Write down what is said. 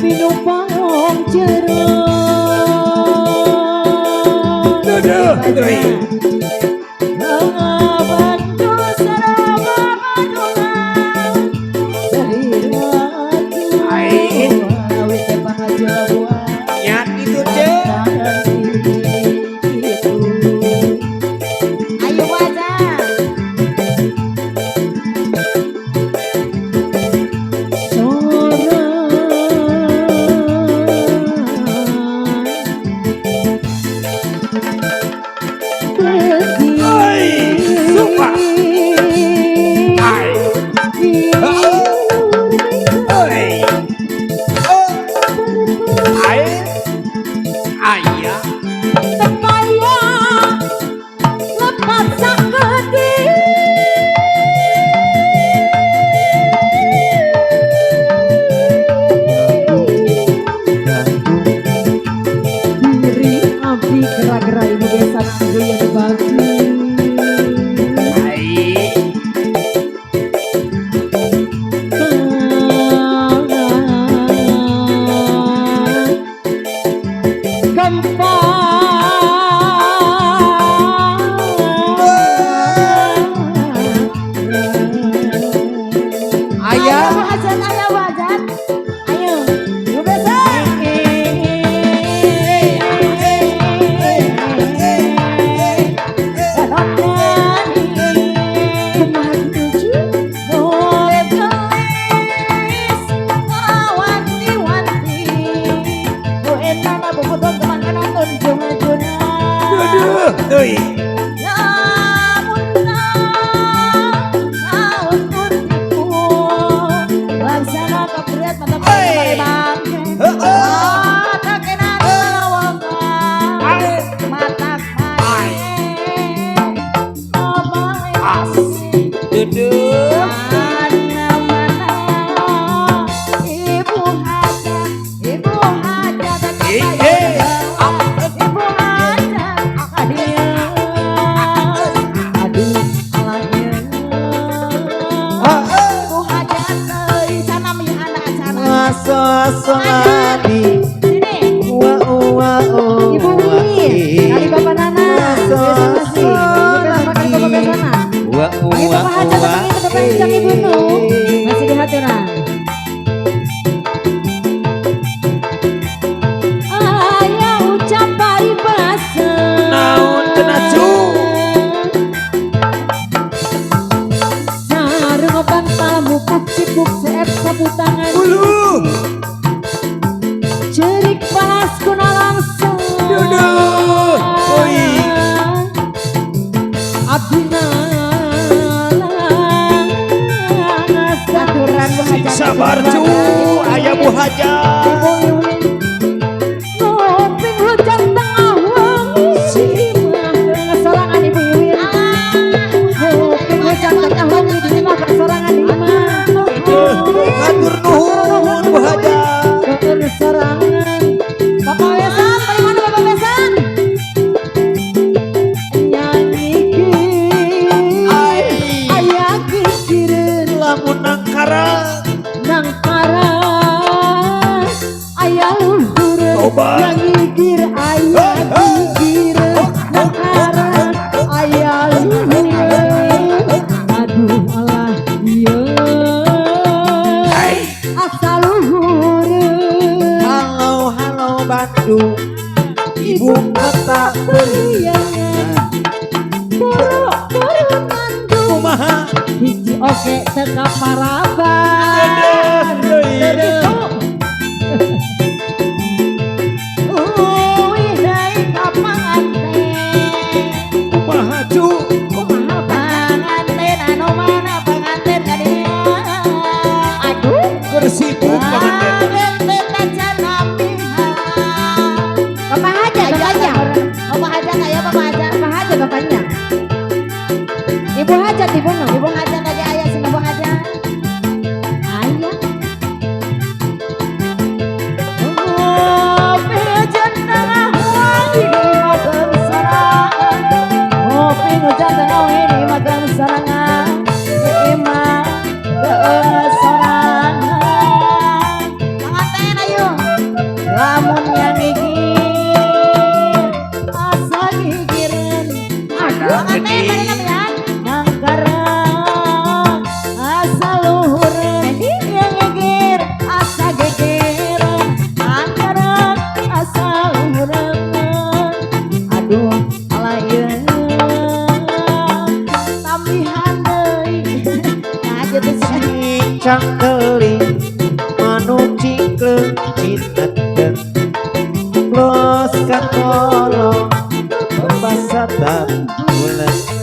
minum pangong jeruk. Duduh, nyat itu cek. Ayo wajah. Gerak-gerak ibu desa nanti yang dibagi. Masih di hatiran. Ayah ucap paribasa Naon tenaju sareng bantal mupuk cipuk seep sapu tangan ulu cerik panas kuna langsung duduh oi abdina sabar cu ayah Bu Haja ngoping hujan tengah wangi simah dengan sorangan ibu Iwin ngoping hujan tengah wangi di imah bersorangan imah ngatur nuhun Bu Haja bersorangan Bapak Wesan dari mana Bapak Wesan nyanyi ayah kikirin lamun nangkara ayah luhur yang gigir ayah gigir nangkara ayah luhur aduh alah iya asal luhur halo Bandung ibu kota beriangan boro Bandung kumaha hiji oke teka paraban sibuk pengantin Bapak aja bapaknya ibu hajat dibunuh ibu hajat aja ayah sih ibu hajat cangkeling manuk cingkleng mineten los kakolo pembasatan bulan